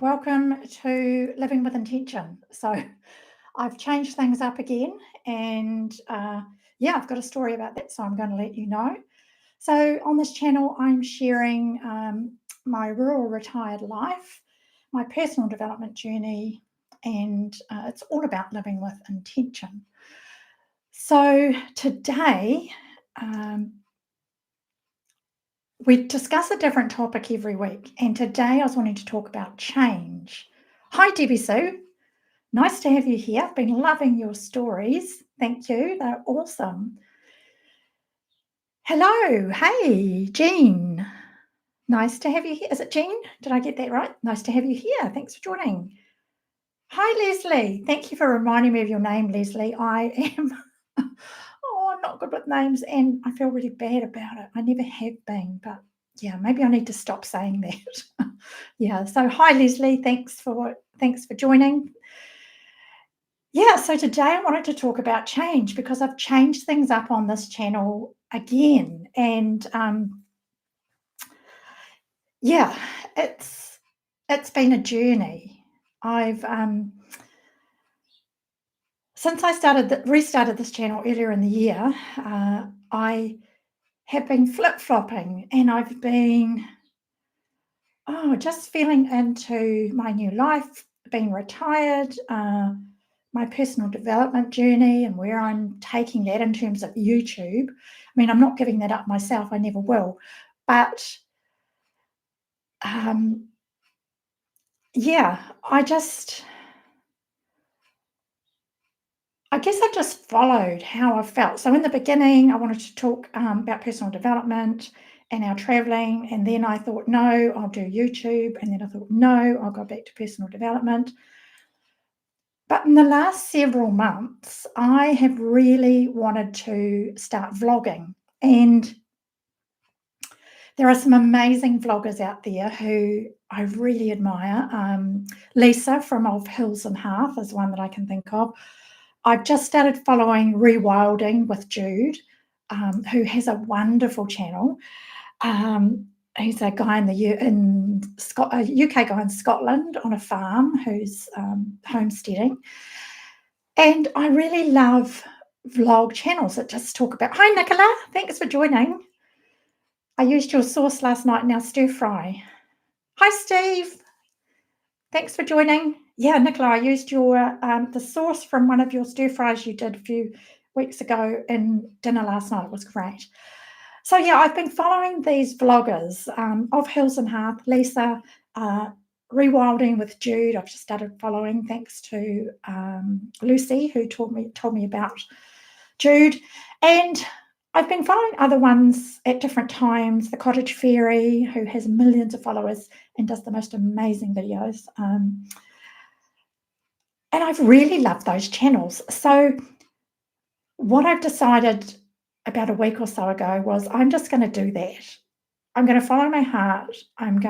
Welcome to Living with Intention. So, I've changed things up again, and I've got a story about that, so I'm going to let you know. So, on this channel, I'm sharing my rural retired life, my personal development journey, and it's all about living with intention. So, today, um, we discuss a different topic every week, and today I was wanting to talk about change. Hi, Debbie Sue. Nice to have you here. I've been loving your stories. Thank you. They're awesome. Hello. Hey, Jean. Nice to have you here. Is it Jean? Did I get that right? Nice to have you here. Thanks for joining. Hi, Leslie. Thank you for reminding me of your name, Leslie. I am, I'm not good with names and I feel really bad about it. I never have been, but yeah, maybe I need to stop saying that. Yeah. So hi, Leslie. Thanks for joining. Yeah, so today I wanted to talk about change because I've changed things up on this channel again. And yeah, it's been a journey. I've since I restarted this channel earlier in the year, I have been flip-flopping and I've been just feeling into my new life, being retired, my personal development journey and where I'm taking that in terms of YouTube. I mean, I'm not giving that up myself, I never will. But yeah, I guess I just followed how I felt. So in the beginning, I wanted to talk about personal development and our traveling. And then I thought, no, I'll do YouTube. And then I thought, no, I'll go back to personal development. But in the last several months, I have really wanted to start vlogging. And there are some amazing vloggers out there who I really admire. Lisa from Of Hills and Hearth is one that I can think of. I've just started following Rewilding with Jude, who has a wonderful channel. He's a guy a UK guy in Scotland on a farm who's homesteading. And I really love vlog channels that just talk about, hi Nicola, thanks for joining. I used your sauce last night in our stir fry. Hi Steve, thanks for joining. Yeah, Nicola, I used your the sauce from one of your stir fries you did a few weeks ago in dinner last night. It was great. So yeah, I've been following these vloggers, Of Hills and Hearth, Lisa, Rewilding with Jude. I've just started following thanks to Lucy, who told me about Jude, and I've been following other ones at different times. The Cottage Fairy, who has millions of followers and does the most amazing videos, and I've really loved those channels. So what I've decided about a week or so ago was I'm just going to do that. I'm going to follow my heart. I'm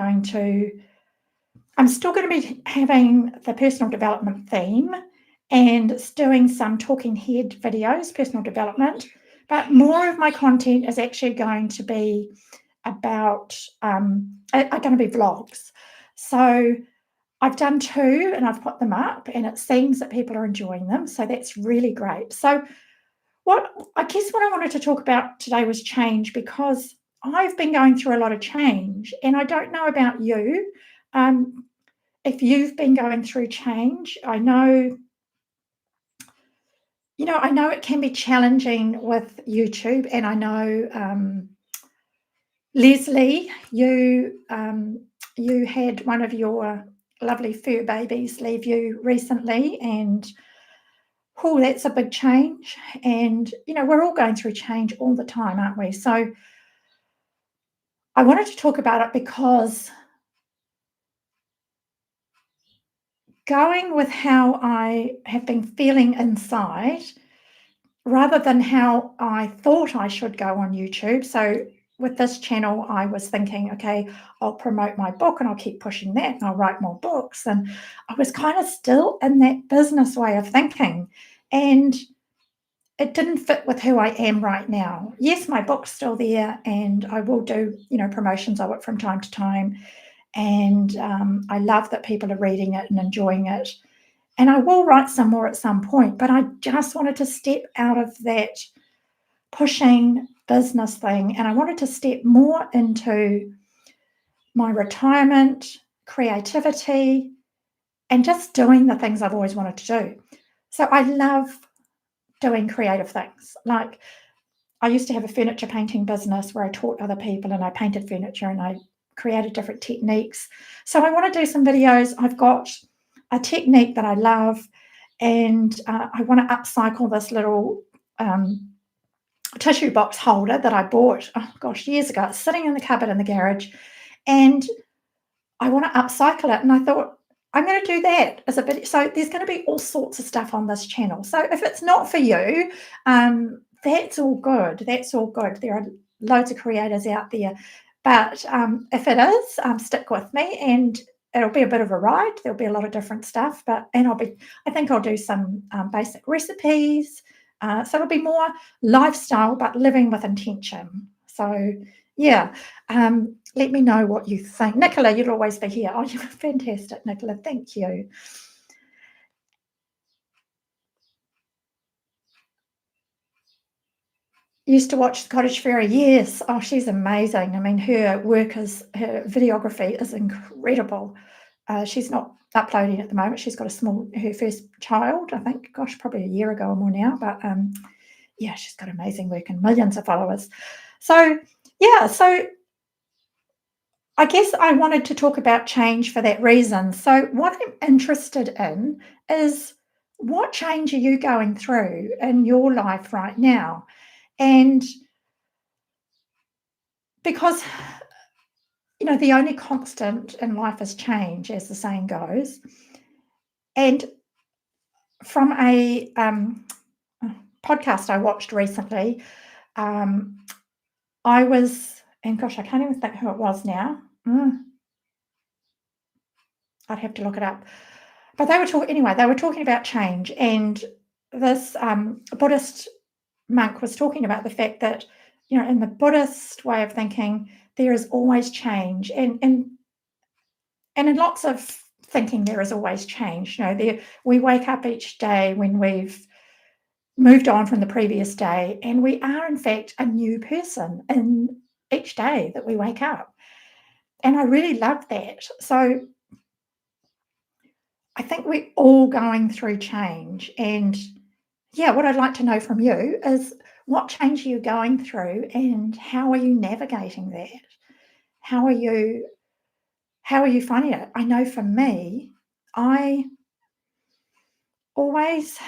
still going to be having the personal development theme and doing some talking head videos, personal development, but more of my content is actually going to be about, are going to be vlogs. So I've done 2 and I've put them up and it seems that people are enjoying them. So that's really great. So what I wanted to talk about today was change, because I've been going through a lot of change and I don't know about you. If you've been going through change, I know it can be challenging with YouTube, and I know, Leslie, you had one of your lovely fur babies leave you recently, and that's a big change. And we're all going through change all the time, aren't we? So I wanted to talk about it because going with how I have been feeling inside rather than how I thought I should go on YouTube. So with this channel, I was thinking, okay, I'll promote my book and I'll keep pushing that and I'll write more books. And I was kind of still in that business way of thinking. And it didn't fit with who I am right now. Yes, my book's still there and I will do, promotions of it from time to time. and I love that people are reading it and enjoying it. And I will write some more at some point, but I just wanted to step out of that pushing business thing, and I wanted to step more into my retirement, creativity, and just doing the things I've always wanted to do. So I love doing creative things. Like, I used to have a furniture painting business where I taught other people and I painted furniture and I created different techniques. So I want to do some videos. I've got a technique that I love, and I want to upcycle this little tissue box holder that I bought, oh gosh, years ago. It's sitting in the cupboard in the garage, and I want to upcycle it. And I thought, I'm going to do that as a video. So there's going to be all sorts of stuff on this channel. So if it's not for you, that's all good. That's all good. There are loads of creators out there. But if it is, stick with me, and it'll be a bit of a ride. There'll be a lot of different stuff, I think I'll do some basic recipes. So it'll be more lifestyle, but living with intention. So yeah, let me know what you think. Nicola, you'll always be here. Oh, you're fantastic, Nicola. Thank you. Used to watch the Cottage Fairy. Yes. Oh, she's amazing. I mean, her videography is incredible. She's not uploading at the moment. She's got her first child, I think, gosh, probably a year ago or more now. But yeah, she's got amazing work and millions of followers. So yeah, so I guess I wanted to talk about change for that reason. So what I'm interested in is, what change are you going through in your life right now? And because, the only constant in life is change, as the saying goes. And from a podcast I watched recently, I was, and gosh, I can't even think who it was now. I'd have to look it up. But they were talking about change, and this Buddhist monk was talking about the fact that, in the Buddhist way of thinking, there is always change, and in lots of thinking, there is always change. We wake up each day when we've moved on from the previous day, and we are in fact a new person in each day that we wake up. And I really love that. So I think we're all going through change. And yeah, what I'd like to know from you is, what change are you going through, and how are you navigating that? How are you finding it? I know for me, I always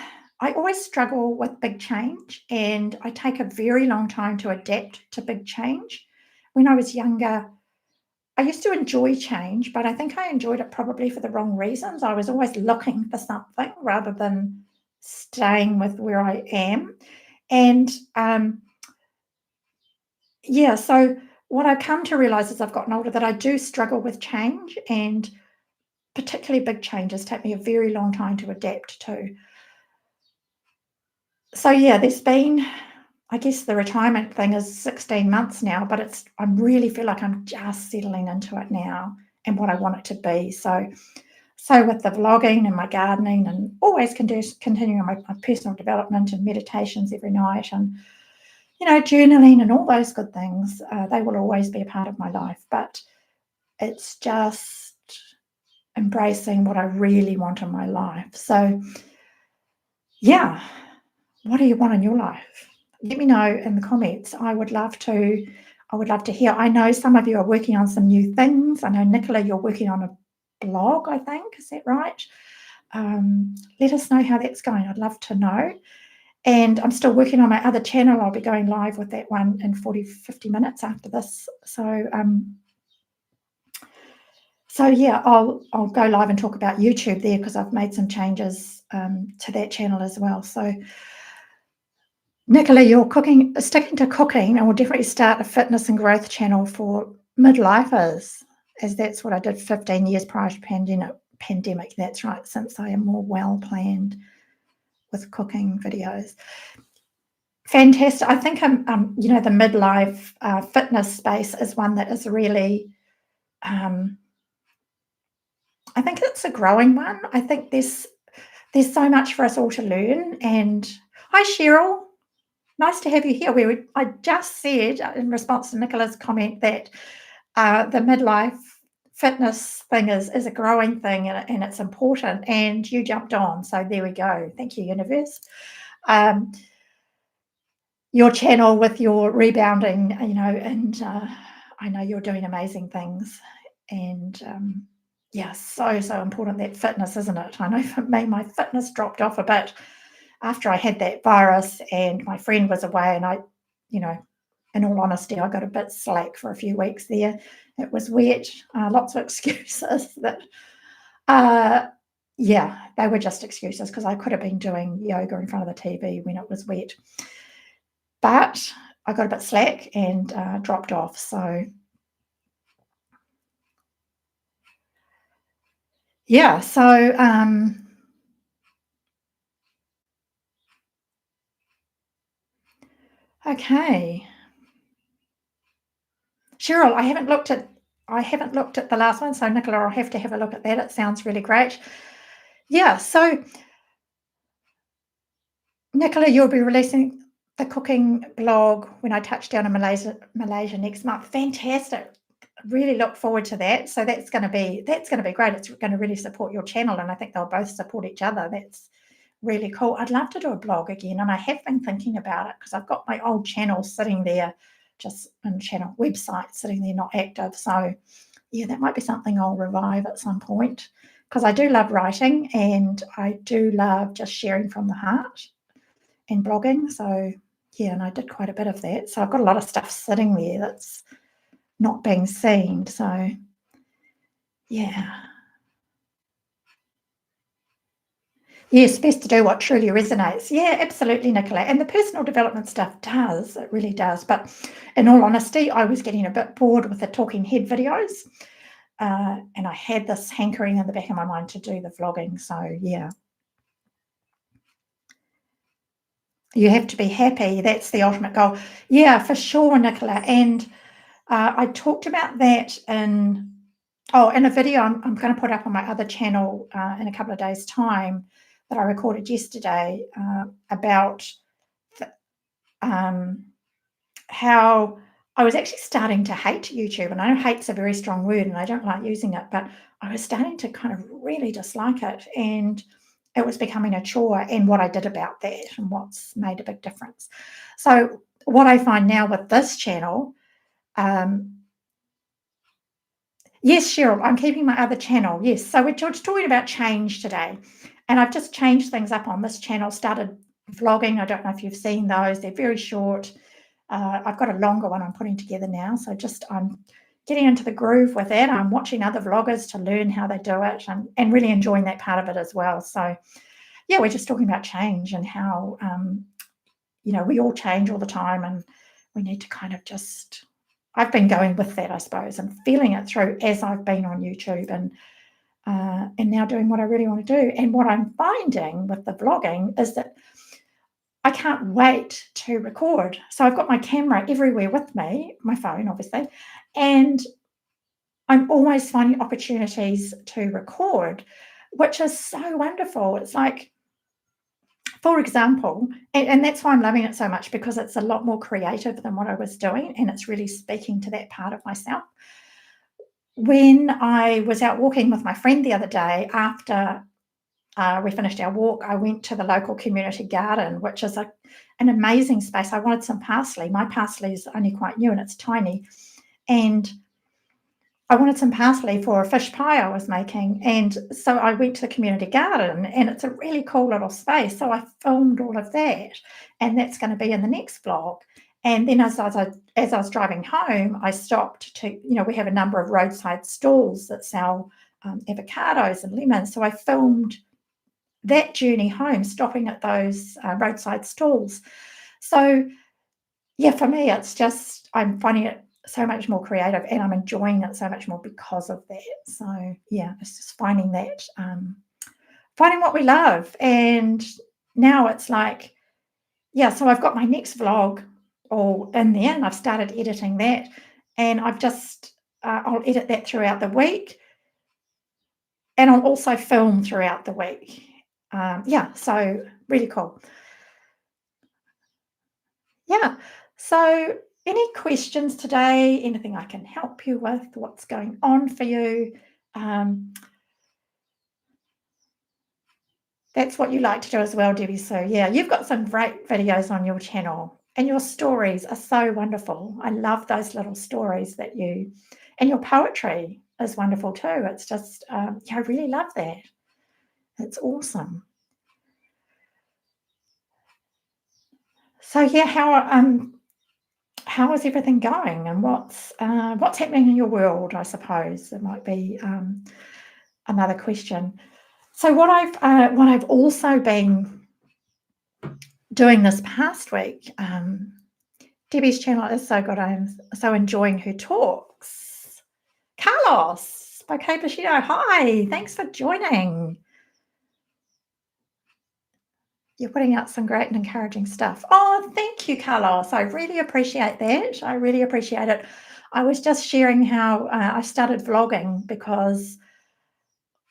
struggle with big change, and I take a very long time to adapt to big change. When I was younger, I used to enjoy change, but I think I enjoyed it probably for the wrong reasons. I was always looking for something rather than staying with where I am. And yeah, so what I've come to realize as I've gotten older, that I do struggle with change, and particularly big changes take me a very long time to adapt to. So yeah, there's been, I guess the retirement thing is 16 months now, but I really feel like I'm just settling into it now and what I want it to be. So with the vlogging and my gardening, and always continuing my personal development and meditations every night, and journaling and all those good things, they will always be a part of my life. But it's just embracing what I really want in my life. So yeah, what do you want in your life? Let me know in the comments. I would love to hear. I know some of you are working on some new things. I know, Nicola, you're working on a blog, I think. Is that right? Let us know how that's going. I'd love to know. And I'm still working on my other channel. I'll be going live with that one in 50 minutes after this. So yeah, I'll go live and talk about YouTube there, because I've made some changes to that channel as well. So Nicola, you're sticking to cooking, and we'll definitely start a fitness and growth channel for midlifers, as that's what I did 15 years prior to pandemic. That's right, since I am more well-planned with cooking videos. Fantastic. I think the midlife fitness space is one that is really I think it's a growing one. I think there's so much for us all to learn. And hi, Cheryl. Nice to have you here. I just said in response to Nicola's comment that the midlife fitness thing is a growing thing, and it's important. And you jumped on, so there we go. Thank you, universe. Your channel with your rebounding, and I know you're doing amazing things. And yeah, so important, that fitness, isn't it? I know for me, my fitness dropped off a bit after I had that virus and my friend was away, and I, in all honesty, I got a bit slack for a few weeks there. It was wet, lots of excuses that, yeah, they were just excuses because I could have been doing yoga in front of the TV when it was wet. But I got a bit slack and dropped off. So, yeah, so okay. Cheryl, I haven't looked at the last one, so Nicola, I'll have to have a look at that. It sounds really great. Yeah, so Nicola, you'll be releasing the cooking blog when I touch down in Malaysia next month. Fantastic. Really look forward to that. So that's going to be great. It's going to really support your channel, and I think they'll both support each other. That's really cool. I'd love to do a blog again, and I have been thinking about it because I've got my old channel sitting there, just in channel website sitting there not active. So yeah, that might be something I'll revive at some point, because I do love writing and I do love just sharing from the heart and blogging. So yeah, and I did quite a bit of that. So I've got a lot of stuff sitting there that's not being seen. So yeah. Yes, best to do what truly resonates. Yeah, absolutely, Nicola. And the personal development stuff does, it really does. But in all honesty, I was getting a bit bored with the talking head videos. And I had this hankering in the back of my mind to do the vlogging. So yeah. You have to be happy. That's the ultimate goal. Yeah, for sure, Nicola. And I talked about that in a video I'm going to put up on my other channel in a couple of days' time that I recorded yesterday about how I was actually starting to hate YouTube. And I know hate's a very strong word and I don't like using it, but I was starting to kind of really dislike it. And it was becoming a chore, and what I did about that and what's made a big difference. So what I find now with this channel, yes, Cheryl, I'm keeping my other channel. Yes. So we're just talking about change today. And I've just changed things up on this channel, started vlogging. I don't know if you've seen those. They're very short. I've got a longer one I'm putting together now. So I'm getting into the groove with that. I'm watching other vloggers to learn how they do it, and really enjoying that part of it as well. So yeah, we're just talking about change and how, we all change all the time, and we need to kind of just, I've been going with that, I suppose, and feeling it through as I've been on YouTube and now doing what I really want to do. And what I'm finding with the vlogging is that I can't wait to record. So I've got my camera everywhere with me, my phone, obviously, and I'm always finding opportunities to record, which is so wonderful. It's like, for example, and that's why I'm loving it so much, because it's a lot more creative than what I was doing, and it's really speaking to that part of myself. When I was out walking with my friend the other day, after we finished our walk, I went to the local community garden, which is an amazing space. I wanted some parsley. My parsley is only quite new and it's tiny. And I wanted some parsley for a fish pie I was making. And so I went to the community garden, and it's a really cool little space. So I filmed all of that, and that's going to be in the next vlog. And then as I was driving home, I stopped to, we have a number of roadside stalls that sell avocados and lemons. So I filmed that journey home, stopping at those roadside stalls. So yeah, for me, it's just, I'm finding it so much more creative, and I'm enjoying it so much more because of that. So yeah, it's just finding that, finding what we love. And now it's like, yeah, so I've got my next vlog all in there, and I've started editing that, and I've just, I'll edit that throughout the week. And I'll also film throughout the week. Yeah, so really cool. Yeah. So, any questions today? Anything I can help you with? What's going on for you? That's what you like to do as well, Debbie. So, yeah, you've got some great videos on your channel, and your stories are so wonderful. I love those little stories that you, and your poetry is wonderful too. It's just, yeah, I really love that. It's awesome. So, yeah, how is everything going, and what's happening in your world? I suppose it might be another question. So, what I've also been doing this past week, Debbie's channel is so good. I'm so enjoying her talks. Carlos, Bouquet Bushido, hi, thanks for joining. You're putting out some great and encouraging stuff. Oh, thank you, Carlos. I really appreciate that. I really appreciate it. I was just sharing how I started vlogging because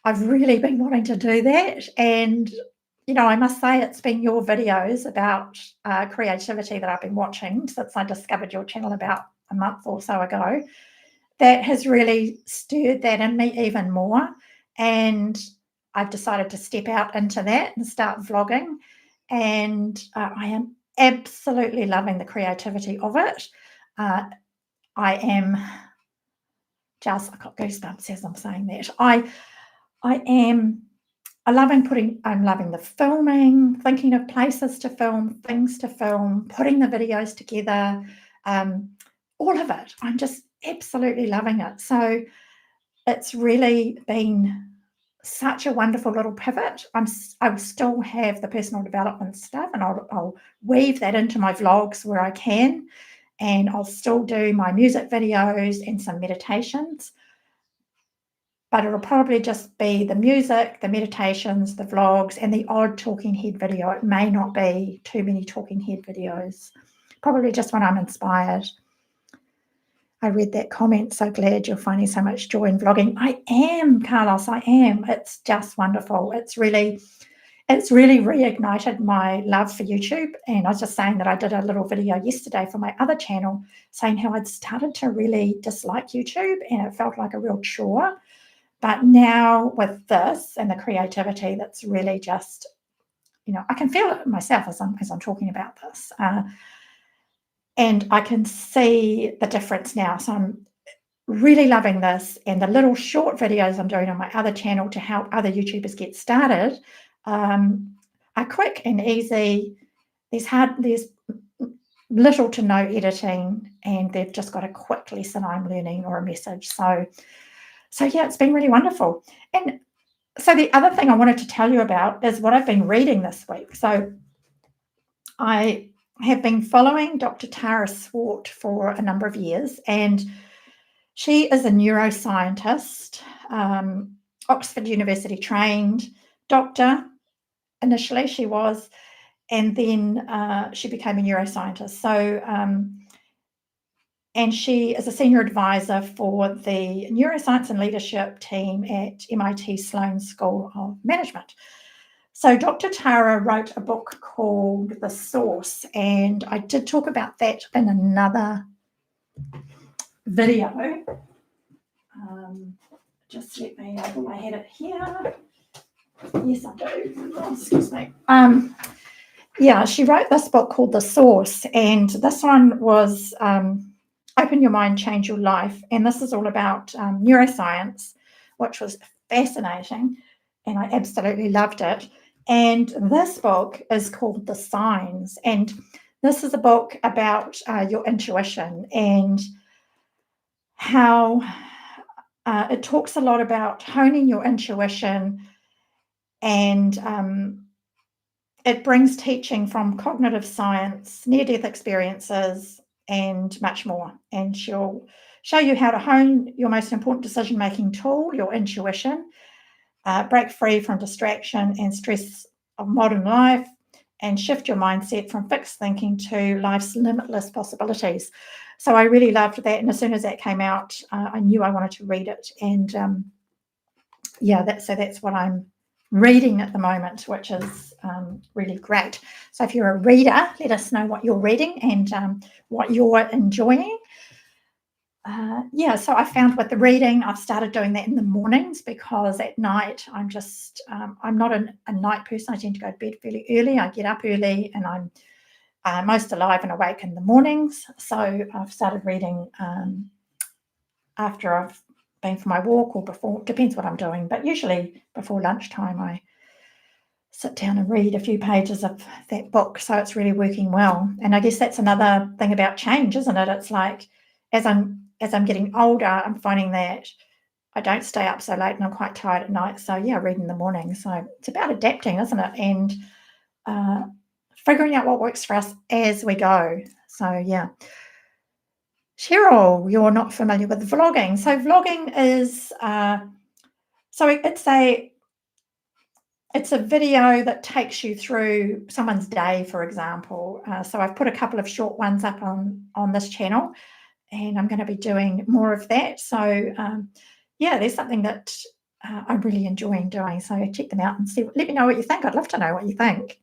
I've really been wanting to do that. And, you know, I must say it's been your videos about creativity that I've been watching since I discovered your channel about a month or so ago that has really stirred that in me even more. And I've decided to step out into that and start vlogging. And I am absolutely loving the creativity of it. I am just, I've got goosebumps as I'm saying that. I'm loving the filming, thinking of places to film, things to film, putting the videos together, all of it. I'm just absolutely loving it. So it's really been such a wonderful little pivot. I still have the personal development stuff, and I'll weave that into my vlogs where I can, and I'll still do my music videos and some meditations. But it'll probably just be the music, the meditations, the vlogs, and the odd talking head video. It may not be too many talking head videos, probably just when I'm inspired. I read that comment. So glad you're finding so much joy in vlogging. I am, Carlos, I am. It's just wonderful. It's really reignited my love for YouTube. And I was just saying that I did a little video yesterday for my other channel saying how I'd started to really dislike YouTube and it felt like a real chore. But now with this and the creativity, that's really just, you know, I can feel it myself as I'm talking about this. And I can see the difference now. So I'm really loving this. And the little short videos I'm doing on my other channel to help other YouTubers get started are quick and easy. There's little to no editing, and they've just got a quick lesson I'm learning or a message. So yeah, it's been really wonderful. And so the other thing I wanted to tell you about is what I've been reading this week. So I have been following Dr. Tara Swart for a number of years, and she is a neuroscientist, Oxford University trained doctor. Initially she was, and then she became a neuroscientist. So and she is a senior advisor for the neuroscience and leadership team at MIT Sloan School of Management. So Dr. Tara wrote a book called The Source, and I did talk about that in another video. Just let me, I thought I had it here. Yes, I do. Oh, excuse me. Yeah, she wrote this book called The Source, and this one was Open Your Mind, Change Your Life. And this is all about neuroscience, which was fascinating, and I absolutely loved it. And this book is called The Signs, and this is a book about your intuition and how it talks a lot about honing your intuition, and it brings teaching from cognitive science, near-death experiences, and much more. And she'll show you how to hone your most important decision-making tool, your intuition, break free from distraction and stress of modern life, and shift your mindset from fixed thinking to life's limitless possibilities. So I really loved that. And as soon as that came out, I knew I wanted to read it. And yeah, that's what I'm reading at the moment, which is really great. So if you're a reader, let us know what you're reading and what you're enjoying. Yeah, so I found with the reading, I've started doing that in the mornings, because at night I'm just, I'm not a night person. I tend to go to bed fairly early. I get up early and I'm most alive and awake in the mornings. So I've started reading after I've been for my walk or before, depends what I'm doing, but usually before lunchtime I sit down and read a few pages of that book. So it's really working well. And I guess that's another thing about change, isn't it? It's like as I'm getting older, I'm finding that I don't stay up so late and I'm quite tired at night. So yeah, I read in the morning. So it's about adapting, isn't it? And figuring out what works for us as we go. So yeah. Cheryl, you're not familiar with vlogging. So vlogging is it's a video that takes you through someone's day, for example. So I've put a couple of short ones up on this channel, and I'm going to be doing more of that. So yeah, there's something that I'm really enjoying doing. So check them out and let me know what you think. I'd love to know what you think.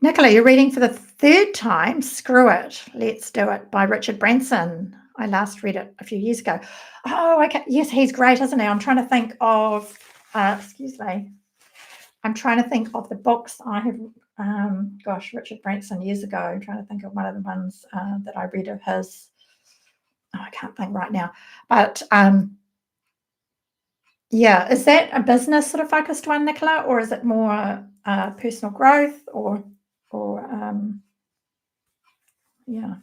Nicola, you're reading for the third time. Screw It, Let's Do It by Richard Branson. I last read it a few years ago. Oh, okay. Yes, he's great, isn't he? I'm trying to think of, excuse me. I'm trying to think of the books I have, Richard Branson years ago. I'm trying to think of one of the ones that I read of his. Oh, I can't think right now. But yeah, is that a business sort of focused one, Nicola, or is it more personal growth or yeah,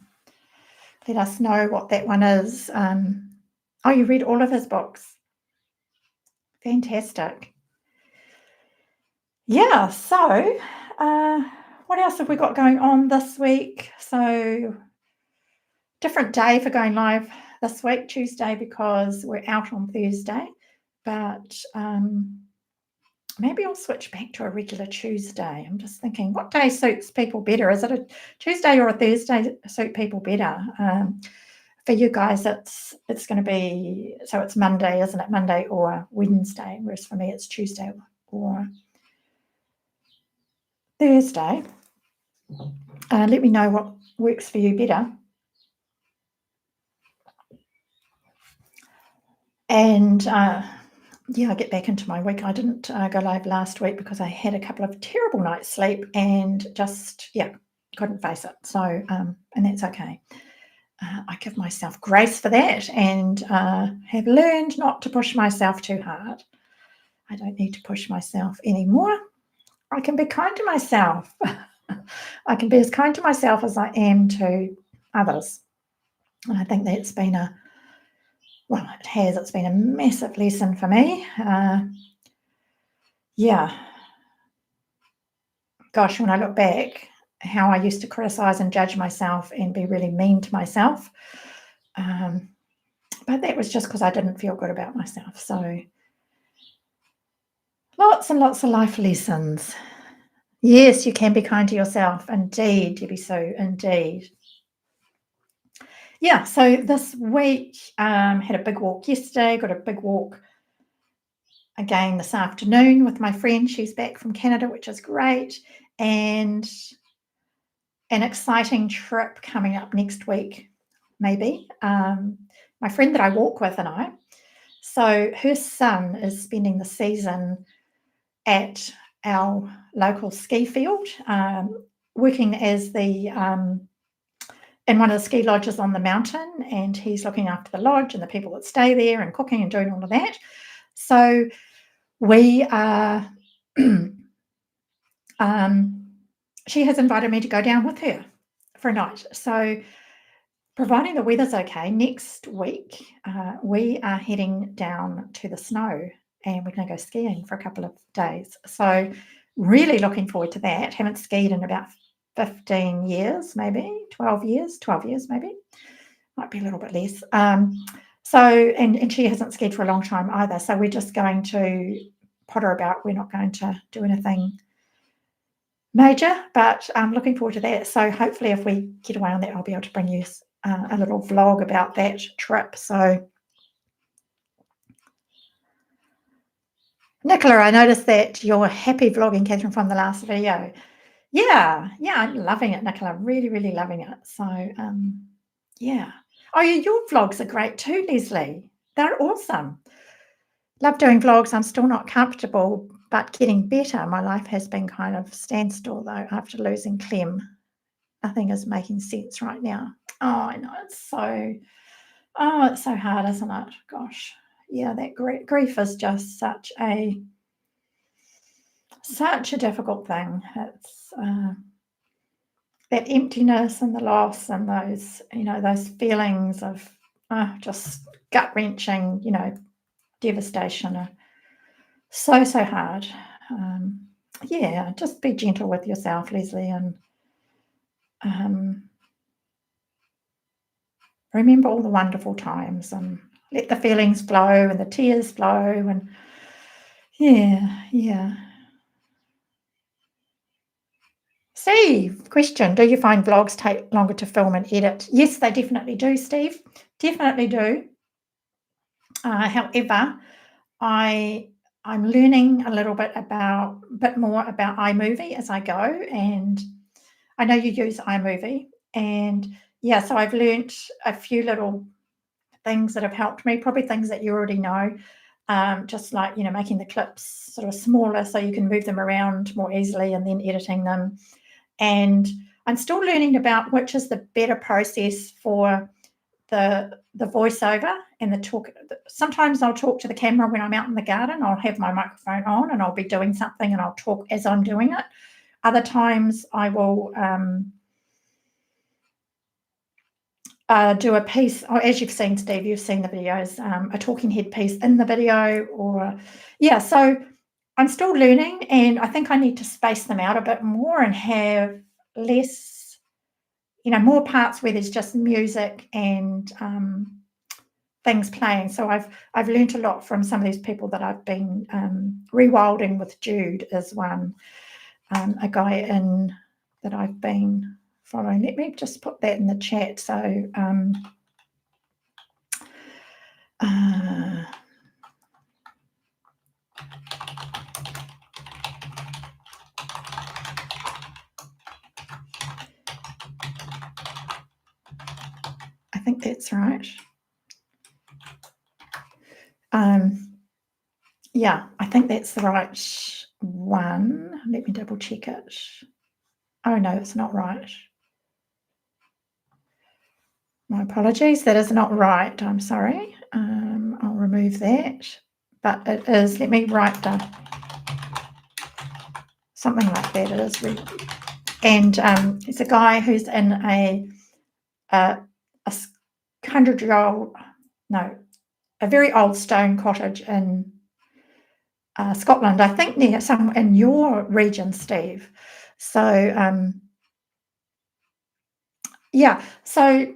let us know what that one is. Oh, you read all of his books. Fantastic. Yeah, so what else have we got going on this week? So different day for going live this week, Tuesday, because we're out on Thursday, but maybe I'll switch back to a regular Tuesday. I'm just thinking, what day suits people better? Is it a Tuesday or a Thursday suit people better? For you guys, it's going to be, so it's Monday, isn't it? Monday or Wednesday, whereas for me it's Tuesday or Thursday. Let me know what works for you better. And yeah, I get back into my week. I didn't go live last week because I had a couple of terrible nights' sleep and just, yeah, couldn't face it. So, and that's okay. I give myself grace for that and have learned not to push myself too hard. I don't need to push myself anymore. I can be kind to myself. I can be as kind to myself as I am to others. And I think that's been it's been a massive lesson for me. Yeah. Gosh, when I look back, how I used to criticize and judge myself and be really mean to myself. But that was just because I didn't feel good about myself. So lots and lots of life lessons. Yes, you can be kind to yourself. Indeed, Debbie Sue, indeed. Yeah, so this week, had a big walk yesterday, got a big walk again this afternoon with my friend. She's back from Canada, which is great. And an exciting trip coming up next week, maybe. My friend that I walk with and I, so her son is spending the season at our local ski field, working as the in one of the ski lodges on the mountain, and he's looking after the lodge and the people that stay there and cooking and doing all of that. So we are she has invited me to go down with her for a night. So providing the weather's okay, next week we are heading down to the snow and we're going to go skiing for a couple of days. So really looking forward to that. Haven't skied in about 15 years, maybe 12 years maybe. Might be a little bit less. So, and she hasn't skied for a long time either. So we're just going to potter about. We're not going to do anything major, but I'm looking forward to that. So hopefully if we get away on that, I'll be able to bring you a little vlog about that trip. So Nicola, I noticed that you're happy vlogging, Kathryn, from the last video. Yeah, I'm loving it, Nicola. Really, really loving it. So, yeah. Oh, yeah, your vlogs are great too, Leslie. They're awesome. Love doing vlogs. I'm still not comfortable, but getting better. My life has been kind of standstill, though, after losing Clem. Nothing is making sense right now. Oh, I know. It's so hard, isn't it? Gosh. Yeah, that grief is just such a difficult thing. It's that emptiness and the loss and those, those feelings of just gut-wrenching, devastation are so hard. Yeah, just be gentle with yourself, Leslie, and remember all the wonderful times and let the feelings flow and the tears flow. And yeah. Steve, question, do you find vlogs take longer to film and edit? Yes, they definitely do, Steve. Definitely do. However, I'm learning a bit more about iMovie as I go, and I know you use iMovie, and yeah, so I've learnt a few little things that have helped me, probably things that you already know, just like, making the clips sort of smaller so you can move them around more easily and then editing them. And I'm still learning about which is the better process for the voiceover and the talk. Sometimes I'll talk to the camera when I'm out in the garden. I'll have my microphone on and I'll be doing something and I'll talk as I'm doing it. Other times I will do a piece, or as you've seen, Steve, you've seen the videos, a talking head piece in the video, or so I'm still learning, and I think I need to space them out a bit more and have less, more parts where there's just music and things playing. So I've learned a lot from some of these people that I've been rewilding with. Jude is one, a guy that I've been following. Let me just put that in the chat. So I think that's right. Yeah, I think that's the right one. Let me double check it. Oh no, it's not right. My apologies, that is not right. I'm sorry. I'll remove that. But it is, let me write down something like that. It is really, and it's a guy who's in a 100-year-old, no, a very old stone cottage in Scotland, I think near some in your region, Steve. So yeah, so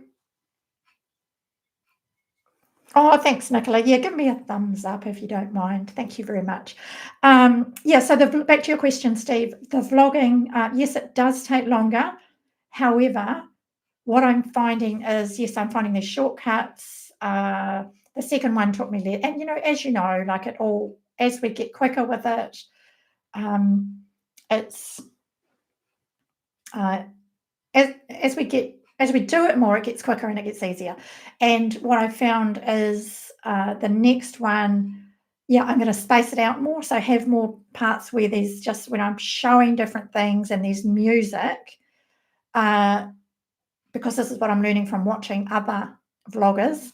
oh, thanks, Nicola. Yeah, give me a thumbs up if you don't mind. Thank you very much. Yeah, so back to your question, Steve, the vlogging, yes, it does take longer. However, what I'm finding is, yes, I'm finding there's shortcuts. The second one took me less. And, as you know, like it all, as we get quicker with it, it's, as we do it more, it gets quicker and it gets easier. And what I found is the next one, I'm going to space it out more. So have more parts where there's just when I'm showing different things and there's music, because this is what I'm learning from watching other vloggers.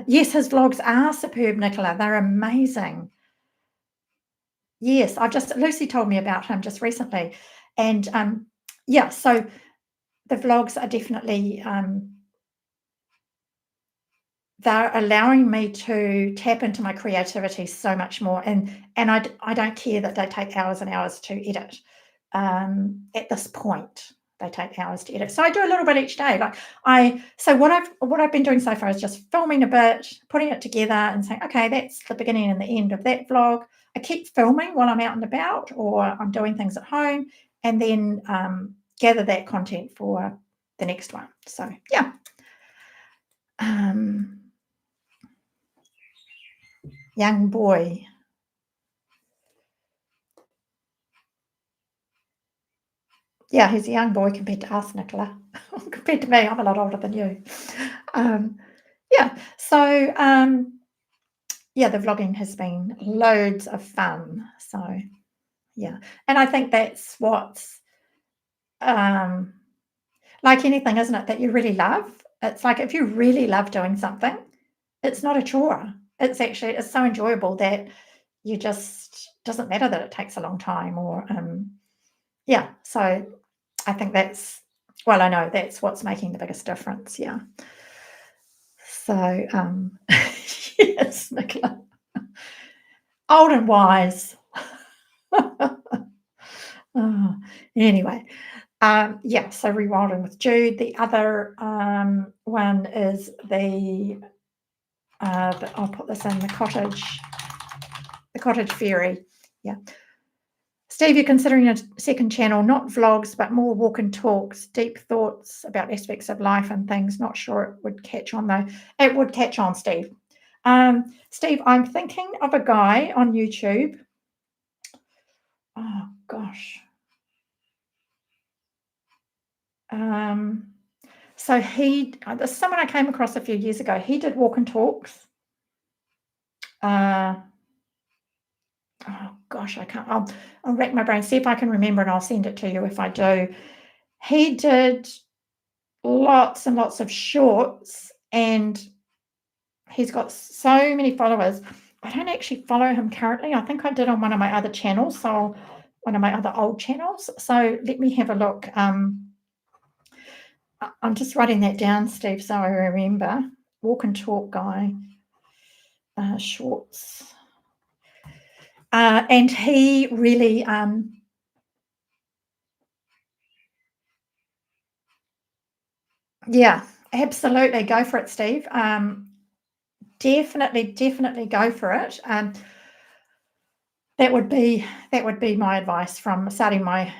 Yes, his vlogs are superb, Nicola. They're amazing. Yes, Lucy told me about him just recently. And so the vlogs are definitely, they're allowing me to tap into my creativity so much more. And I don't care that they take hours and hours to edit. At this point, they take hours to edit. So I do a little bit each day. So what I've been doing so far is just filming a bit, putting it together and saying, okay, that's the beginning and the end of that vlog. I keep filming while I'm out and about or I'm doing things at home, and then gather that content for the next one. So yeah. young boy. Yeah, he's a young boy compared to us, Nicola. Compared to me, I'm a lot older than you. Yeah, so yeah, the vlogging has been loads of fun. So yeah, and I think that's what's like anything, isn't it, that you really love? It's like if you really love doing something, it's not a chore. It's so enjoyable that you just doesn't matter that it takes a long time or yeah. So I think I know that's what's making the biggest difference. Yeah. So yes, Nicola, old and wise. Oh, anyway, yeah, so rewilding with Jude. The other one is I'll put this in the cottage fairy. Yeah. Steve, you're considering a second channel, not vlogs, but more walk and talks, deep thoughts about aspects of life and things. Not sure it would catch on though. It would catch on, Steve. Steve, I'm thinking of a guy on YouTube. Oh gosh. So there's someone I came across a few years ago. He did walk and talks. Oh gosh, I can't. I'll rack my brain, see if I can remember, and I'll send it to you if I do. He did lots and lots of shorts, and he's got so many followers. I don't actually follow him currently. I think I did on one of my other channels, so one of my other old channels. So let me have a look. I'm just writing that down, Steve, so I remember. Walk and talk guy, shorts. And he really, yeah, absolutely. Go for it, Steve. Definitely go for it. That would be my advice from starting my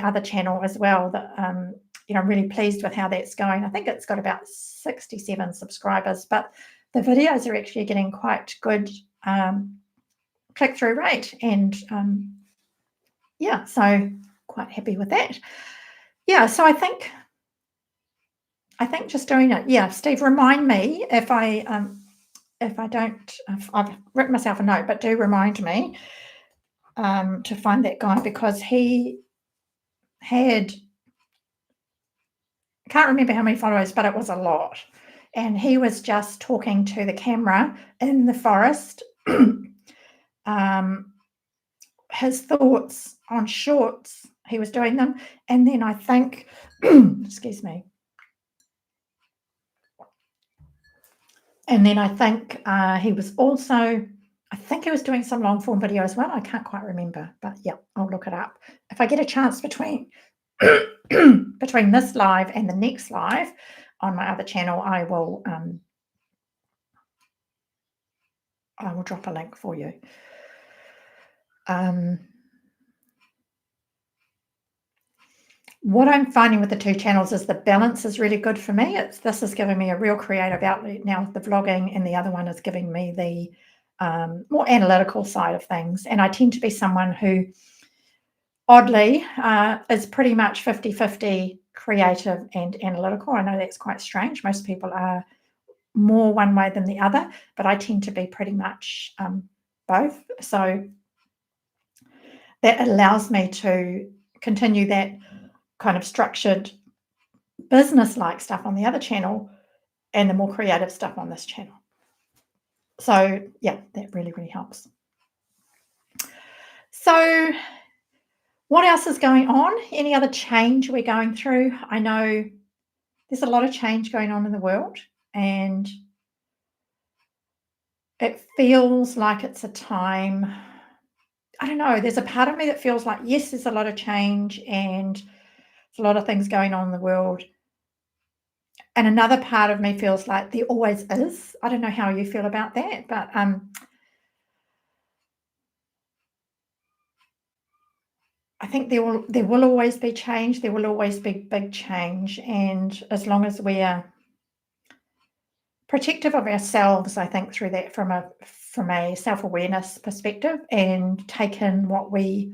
other channel as well. That I'm really pleased with how that's going. I think it's got about 67 subscribers, but the videos are actually getting quite good click-through rate, and yeah, so quite happy with that. Yeah, so I think just doing it. Yeah, Steve, remind me if I don't. If I've written myself a note, but do remind me to find that guy, because he had, I can't remember how many followers, but it was a lot, and he was just talking to the camera in the forest. His thoughts on shorts, he was doing them, and then I think, excuse me. And then I think he was also, I think he was doing some long form video as well. I can't quite remember, but yeah, I'll look it up. If I get a chance between this live and the next live on my other channel, I will drop a link for you. What I'm finding with the two channels is the balance is really good for me. This is giving me a real creative outlet now with the vlogging, and the other one is giving me the more analytical side of things. And I tend to be someone who, oddly, is pretty much 50-50 creative and analytical. I know that's quite strange. Most people are more one way than the other, but I tend to be pretty much both. So that allows me to continue that kind of structured business-like stuff on the other channel and the more creative stuff on this channel. So yeah, that really, really helps. So what else is going on? Any other change we're going through? I know there's a lot of change going on in the world, and it feels like it's a time, I don't know, there's a part of me that feels like, yes, there's a lot of change and there's a lot of things going on in the world. And another part of me feels like there always is. I don't know how you feel about that, but I think there will always be change. There will always be big change, and as long as we're protective of ourselves, I think, through that from a self-awareness perspective, and take in what we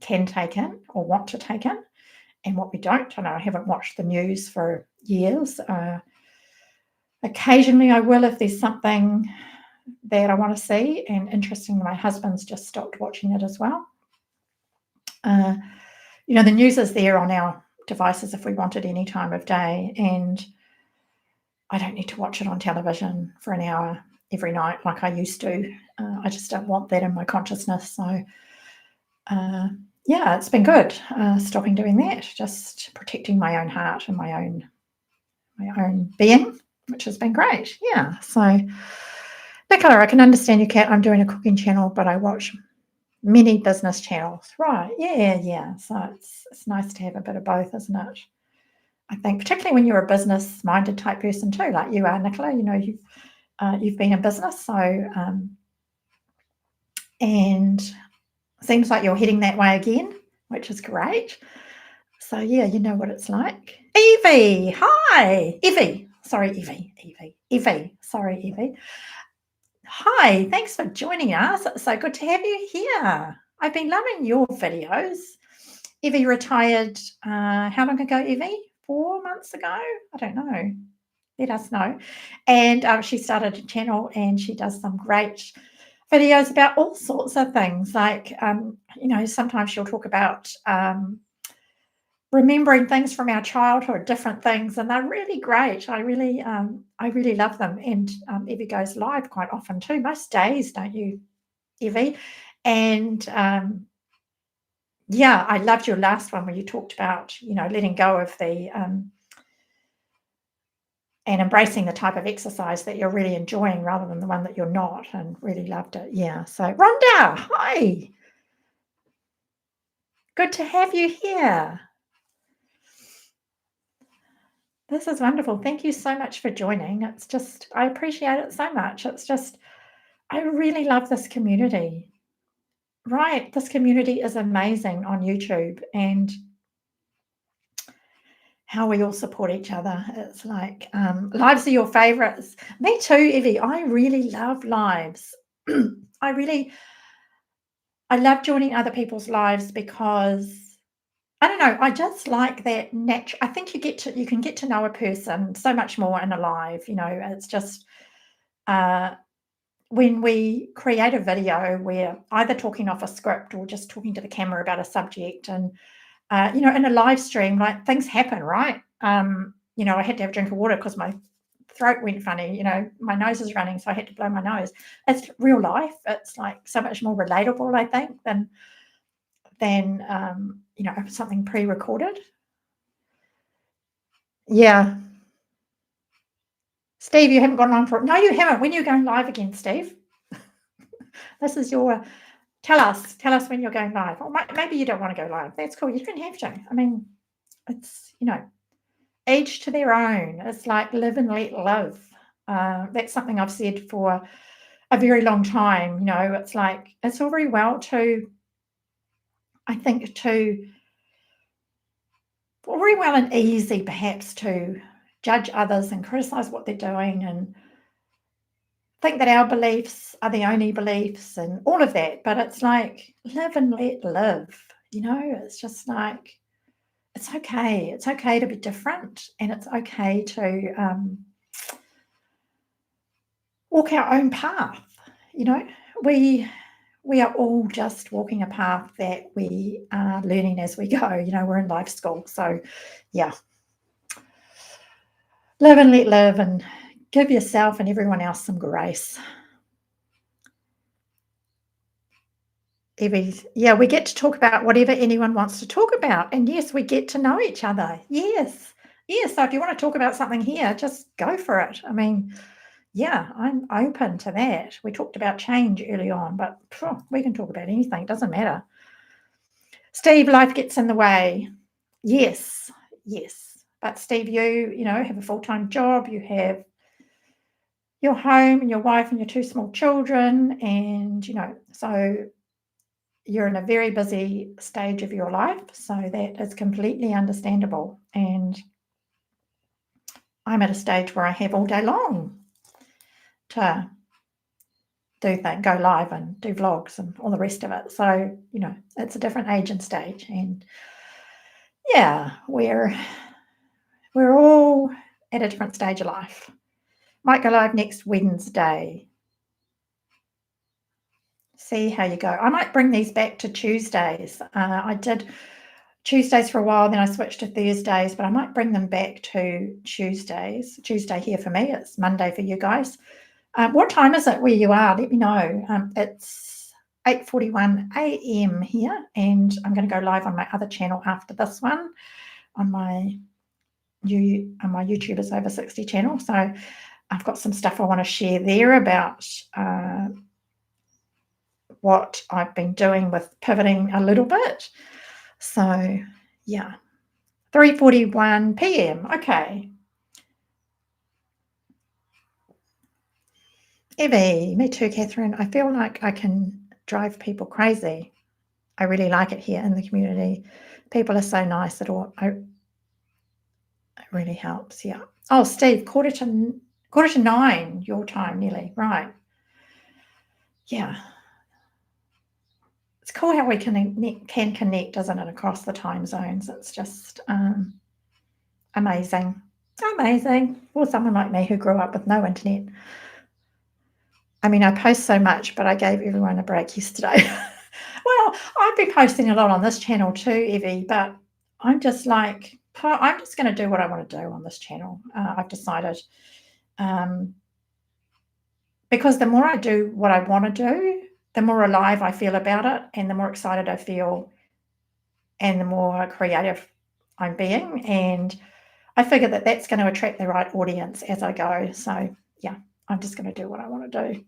can take in or want to take in and what we don't. I know I haven't watched the news for years. Occasionally I will if there's something that I want to see, and interestingly, my husband's just stopped watching it as well. The news is there on our devices if we want it any time of day, and I don't need to watch it on television for an hour every night like I used to. I just don't want that in my consciousness. So, it's been good stopping doing that, just protecting my own heart and my own being, which has been great. Yeah. So, Nicola, I can understand you, Kat. I'm doing a cooking channel, but I watch many business channels. Right. Yeah. So it's nice to have a bit of both, isn't it? I think particularly when you're a business-minded type person too, like you are, Nicola. You've been in business, so and seems like you're heading that way again, which is great. So yeah, you know what it's like. Evie, hi. Evie. Sorry, Evie. Hi, thanks for joining us. It's so good to have you here. I've been loving your videos. Evie retired, how long ago, Evie? 4 months ago? I don't know. Let us know. And she started a channel, and she does some great videos about all sorts of things. Like, sometimes she'll talk about remembering things from our childhood, different things, and they're really great. I really love them. And Evie goes live quite often too, most days, don't you, Evie? And I loved your last one where you talked about, letting go of the and embracing the type of exercise that you're really enjoying rather than the one that you're not, and really loved it. Yeah. So Rhonda, hi. Good to have you here. This is wonderful. Thank you so much for joining. It's just, I appreciate it so much. It's just, I really love this community. Right. This community is amazing on YouTube, and how we all support each other. It's like lives are your favorites. Me too, Evie. I really love lives. I love joining other people's lives because I don't know. I just like that natural. I think you can get to know a person so much more in a live. It's just when we create a video, we're either talking off a script or just talking to the camera about a subject, and in a live stream, like, things happen, right? I had to have a drink of water because my throat went funny. My nose is running, so I had to blow my nose. It's real life. It's like so much more relatable, I think, than something pre-recorded. Yeah. Steve, you haven't gone on for it. No, you haven't. When are you going live again, Steve? This is your... Tell us when you're going live. Or maybe you don't want to go live. That's cool. You don't have to. I mean, it's, each to their own. It's like live and let live. That's something I've said for a very long time. It's like, it's all very well very well and easy perhaps to judge others and criticize what they're doing and think that our beliefs are the only beliefs and all of that. But it's like, live and let live. It's just like, it's okay. It's okay to be different, and it's okay to walk our own path. We are all just walking a path that we are learning as we go. We're in life school. So yeah, live and let live, and give yourself and everyone else some grace. Yeah, we get to talk about whatever anyone wants to talk about. And yes, we get to know each other. Yes. So if you want to talk about something here, just go for it. I mean, yeah, I'm open to that. We talked about change early on, but we can talk about anything. It doesn't matter. Steve, life gets in the way. Yes. But Steve, you have a full-time job. You have your home and your wife and your 2 small children. And, so you're in a very busy stage of your life. So that is completely understandable. And I'm at a stage where I have all day long. to go live and do vlogs and all the rest of it. So, it's a different age and stage. And yeah, we're all at a different stage of life. Might go live next Wednesday. See how you go. I might bring these back to Tuesdays. I did Tuesdays for a while, then I switched to Thursdays, but I might bring them back to Tuesdays. Tuesday here for me, it's Monday for you guys. What time is it where you are? Let me know. It's 8:41 a.m. here, and I'm going to go live on my other channel after this one, on my YouTubers Over 60 channel. So I've got some stuff I want to share there about what I've been doing with pivoting a little bit. So yeah, 3:41 p.m. Okay. Evie, me too, Kathryn. I feel like I can drive people crazy. I really like it here in the community. People are so nice. It really helps. Yeah. Oh, Steve, quarter to 9 your time, nearly. Right. Yeah. It's cool how we can connect, isn't it, across the time zones. It's just amazing. Amazing. Or someone like me who grew up with no internet. I mean, I post so much, but I gave everyone a break yesterday. Well, I've been posting a lot on this channel too, Evie, but I'm just like, I'm just going to do what I want to do on this channel. I've decided, because the more I do what I want to do, the more alive I feel about it, and the more excited I feel, and the more creative I'm being. And I figure that that's going to attract the right audience as I go. So yeah, I'm just going to do what I want to do.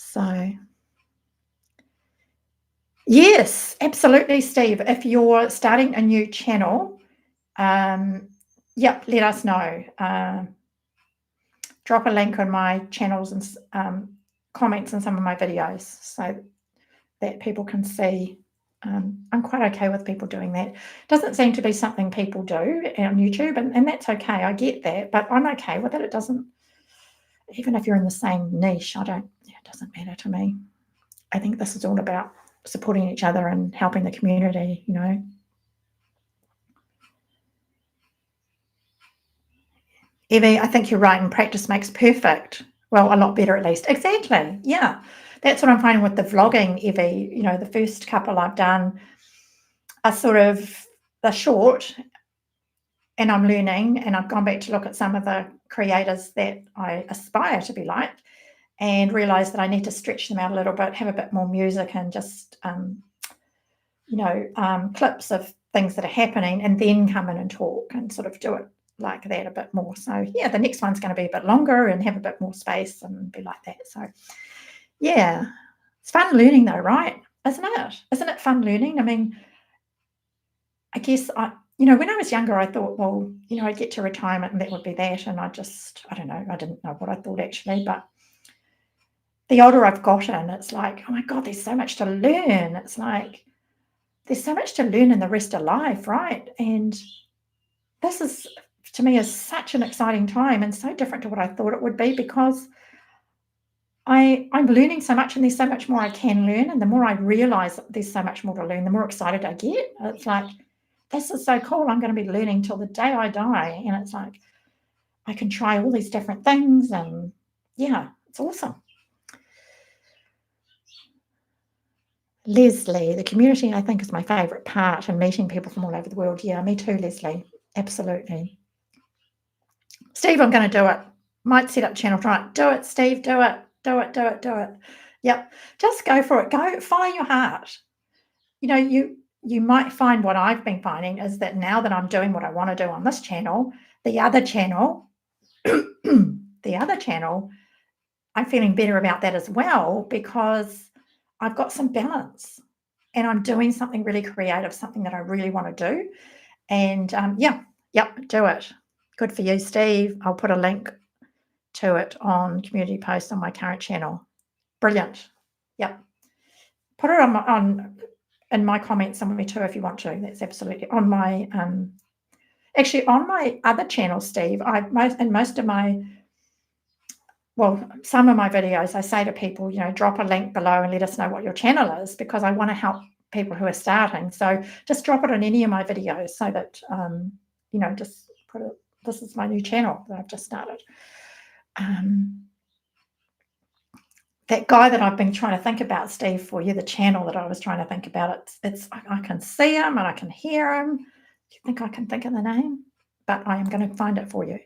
So yes, absolutely, Steve. If you're starting a new channel, let us know. Drop a link on my channels and comments in some of my videos so that people can see. I'm quite okay with people doing that. Doesn't seem to be something people do on YouTube, and that's okay. I get that, but I'm okay with it. It doesn't, even if you're in the same niche, it doesn't matter to me. I think this is all about supporting each other and helping the community, Evie, I think you're right, and practice makes perfect. Well, a lot better at least. Exactly. Yeah. That's what I'm finding with the vlogging, Evie. The first couple I've done are they're short, and I'm learning, and I've gone back to look at some of the creators that I aspire to be like, and realize that I need to stretch them out a little bit, have a bit more music, and just clips of things that are happening, and then come in and talk and sort of do it like that a bit more. So yeah, the next one's going to be a bit longer and have a bit more space and be like that. So yeah, it's fun learning though, right? Isn't it fun learning? I mean, I guess when I was younger, I thought, well, I'd get to retirement and that would be that. And I don't know, I didn't know what I thought actually, but the older I've gotten, it's like, oh my God, there's so much to learn. It's like, there's so much to learn in the rest of life, right? And this is, to me, is such an exciting time and so different to what I thought it would be, because I'm learning so much, and there's so much more I can learn. And the more I realize that there's so much more to learn, the more excited I get. It's like, this is so cool. I'm going to be learning till the day I die. And it's like, I can try all these different things, and yeah, it's awesome. Leslie, the community, I think, is my favorite part, and meeting people from all over the world. Yeah, me too, Leslie. Absolutely. Steve, I'm going to do it. Might set up channel tonight. Do it, Steve. Do it. Do it. Do it. Do it. Yep. Just go for it. Go follow your heart. You might find what I've been finding is that now that I'm doing what I want to do on this channel, the other channel, I'm feeling better about that as well, because I've got some balance and I'm doing something really creative, something that I really want to do. And do it. Good for you, Steve. I'll put a link to it on community post on my current channel. Brilliant. Yep. Put it on in my comments somewhere too if you want to. That's absolutely on my actually on my other channel, Steve. Most of my well, some of my videos, I say to people, drop a link below and let us know what your channel is, because I want to help people who are starting. So just drop it on any of my videos so that, just put it, this is my new channel that I've just started. That guy that I've been trying to think about, Steve, for you, the channel that I was trying to think about, I can see him and I can hear him. Do you think I can think of the name? But I am going to find it for you.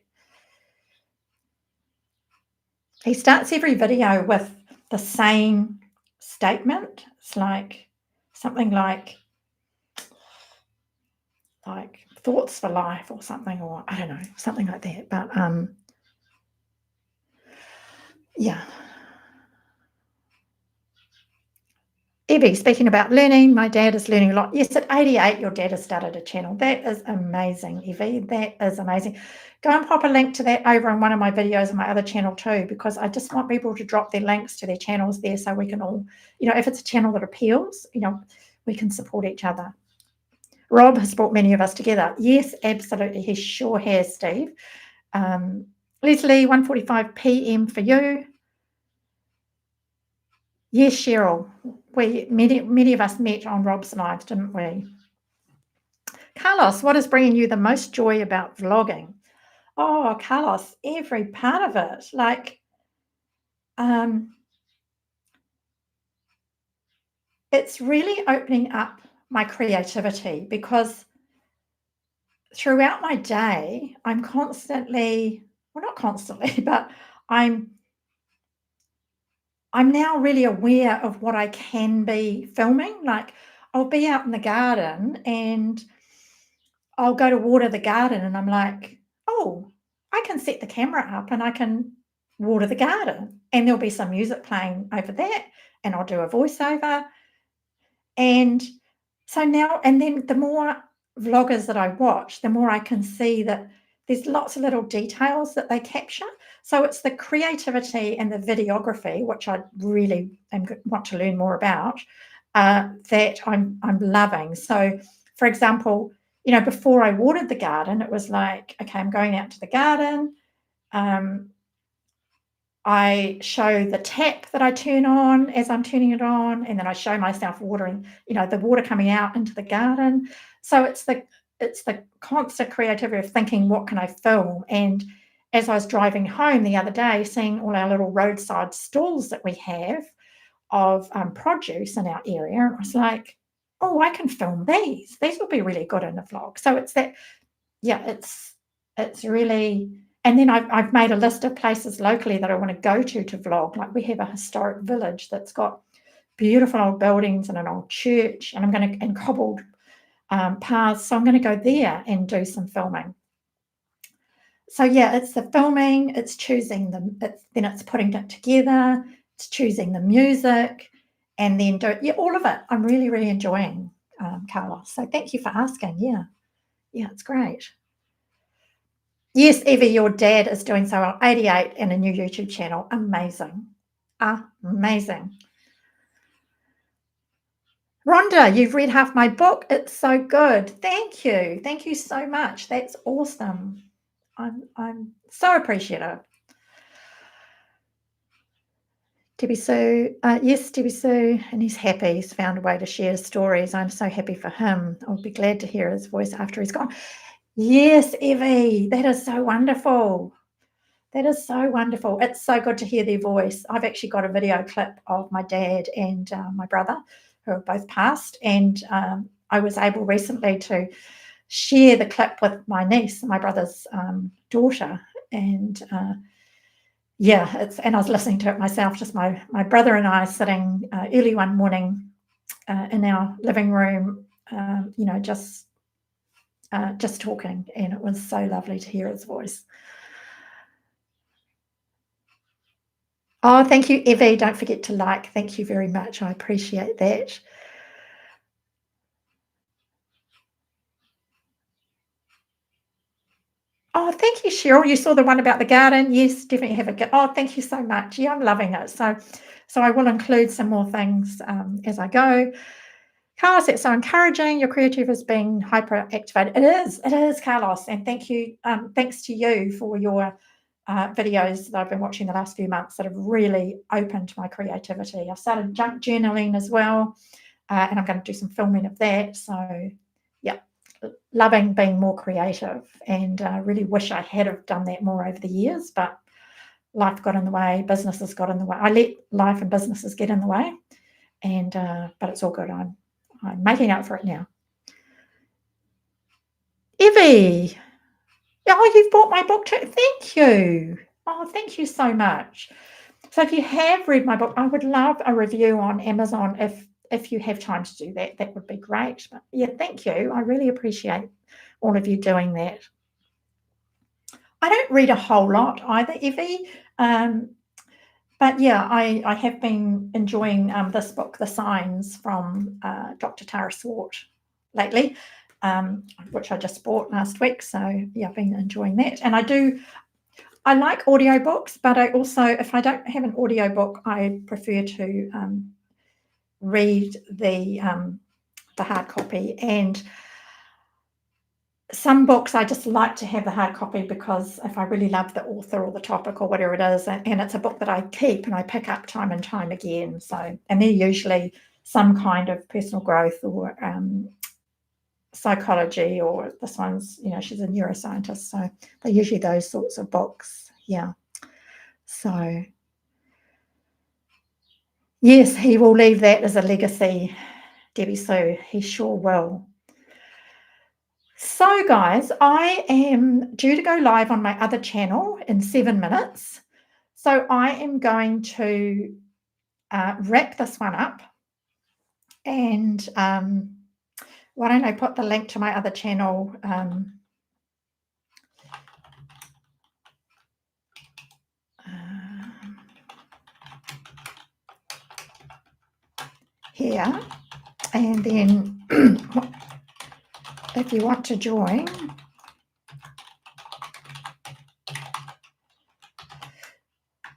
He starts every video with the same statement. It's like something like thoughts for life or something, or I don't know, something like that. But yeah. Evie, speaking about learning, my dad is learning a lot. Yes, at 88, your dad has started a channel. That is amazing, Evie. That is amazing. Go and pop a link to that over on one of my videos on my other channel too, because I just want people to drop their links to their channels there so we can all, if it's a channel that appeals, we can support each other. Rob has brought many of us together. Yes, absolutely. He sure has, Steve. Leslie, 1:45 p.m. for you. Yes, Cheryl. Many of us met on Rob's live, didn't we? Carlos, what is bringing you the most joy about vlogging? Oh, Carlos, every part of it. It's really opening up my creativity, because throughout my day, I'm constantly, well, not constantly, but I'm now really aware of what I can be filming. Like, I'll be out in the garden and I'll go to water the garden and I'm like, oh, I can set the camera up and I can water the garden, and there'll be some music playing over that, and I'll do a voiceover. And so now, and then the more vloggers that I watch, the more I can see that there's lots of little details that they capture. So it's the creativity and the videography, which I really want to learn more about, that I'm loving. So, for example, before I watered the garden, it was like, okay, I'm going out to the garden. I show the tap that I turn on as I'm turning it on, and then I show myself watering, the water coming out into the garden. So it's the constant creativity of thinking, what can I film? And as I was driving home the other day, seeing all our little roadside stalls that we have of produce in our area, and I was like, oh, I can film these. These will be really good in a vlog. So it's that, yeah, it's really. And then I've made a list of places locally that I want to go to vlog. Like, we have a historic village that's got beautiful old buildings and an old church, and cobbled paths. So I'm going to go there and do some filming. So yeah, it's the filming, it's choosing then it's putting it together, it's choosing the music, and then all of it. I'm really, really enjoying, Carlos. So thank you for asking. Yeah, it's great. Yes, Evie, your dad is doing so well. 88 and a new YouTube channel. Amazing. Amazing. Rhonda, you've read half my book. It's so good. Thank you. Thank you so much. That's awesome. I'm so appreciative. Debbie Sue, yes, Debbie Sue, and he's happy. He's found a way to share his stories. I'm so happy for him. I'll be glad to hear his voice after he's gone. Yes, Evie, that is so wonderful. That is so wonderful. It's so good to hear their voice. I've actually got a video clip of my dad and my brother, who have both passed, and I was able recently to share the clip with my niece, my brother's daughter, and and I was listening to it myself, just my brother and I sitting early one morning in our living room, just talking, and it was so lovely to hear his voice. Oh, thank you, Evie. Don't forget to like. Thank you very much. I appreciate that. Oh, thank you, Cheryl. You saw the one about the garden. Yes, definitely have a go. Oh, thank you so much. Yeah, I'm loving it. So I will include some more things as I go. Carlos, it's so encouraging. Your creative is being hyper activated. It is, Carlos. And thank you. Thanks to you for your videos that I've been watching the last few months that have really opened my creativity. I started junk journaling as well, and I'm going to do some filming of that. So, yeah, loving being more creative, and really wish I had have done that more over the years, but life got in the way, businesses got in the way. I let life and businesses get in the way, and but it's all good. I'm making up for it now. Evie, oh, you've bought my book too. Thank you. Oh, thank you so much. So if you have read my book, I would love a review on Amazon if you have time to do that. That would be great. But yeah, thank you. I really appreciate all of you doing that. I don't read a whole lot either, Evie. But yeah, I have been enjoying this book, The Signs, from Dr. Tara Swart lately, which I just bought last week. So yeah, I've been enjoying that. And I like audiobooks, but I also, if I don't have an audiobook, I prefer to read the hard copy. And some books I just like to have the hard copy because if I really love the author or the topic or whatever it is, and it's a book that I keep and I pick up time and time again. So, and they're usually some kind of personal growth or psychology, or this one's, she's a neuroscientist. So they're usually those sorts of books. Yeah. So, yes, he will leave that as a legacy, Debbie Sue. He sure will. So, guys, I am due to go live on my other channel in 7 minutes. So I am going to wrap this one up. And why don't I put the link to my other channel here. And then if you want to join,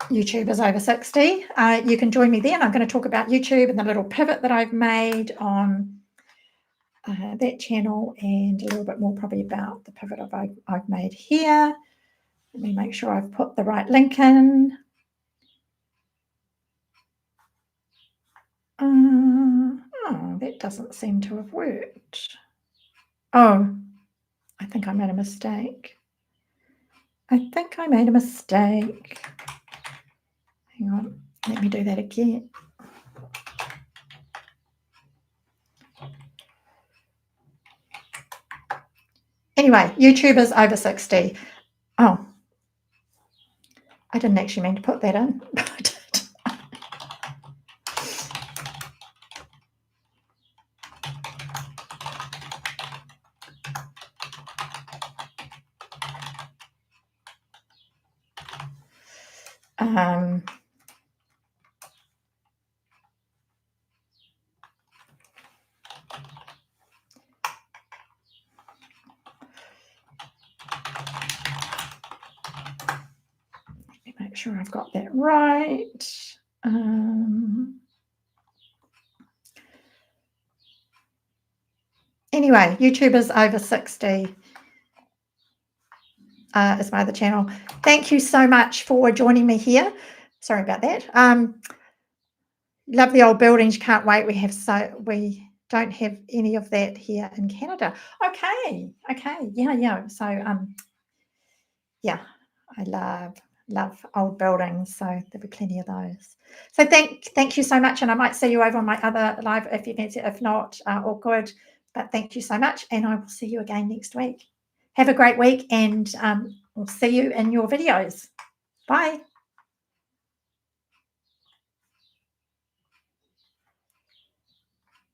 YouTubers Over 60, you can join me then. I'm going to talk about YouTube and the little pivot that I've made on that channel, and a little bit more probably about the pivot I've made here. Let me make sure I've put the right link in. Oh, that doesn't seem to have worked. Oh, I think I made a mistake. Hang on, let me do that again. Anyway, YouTubers Over 60. Oh, I didn't actually mean to put that in, but I did. Let me make sure I've got that right. Anyway, YouTubers Over 60 is my other channel. Thank you so much for joining me here. Sorry about that. Love the old buildings. Can't wait. We don't have any of that here in Canada. Okay. Yeah. So yeah, I love old buildings. So there'll be plenty of those. So thank you so much, and I might see you over on my other live if you fancy. If not, all good. But thank you so much, and I will see you again next week. Have a great week, and we'll see you in your videos. Bye.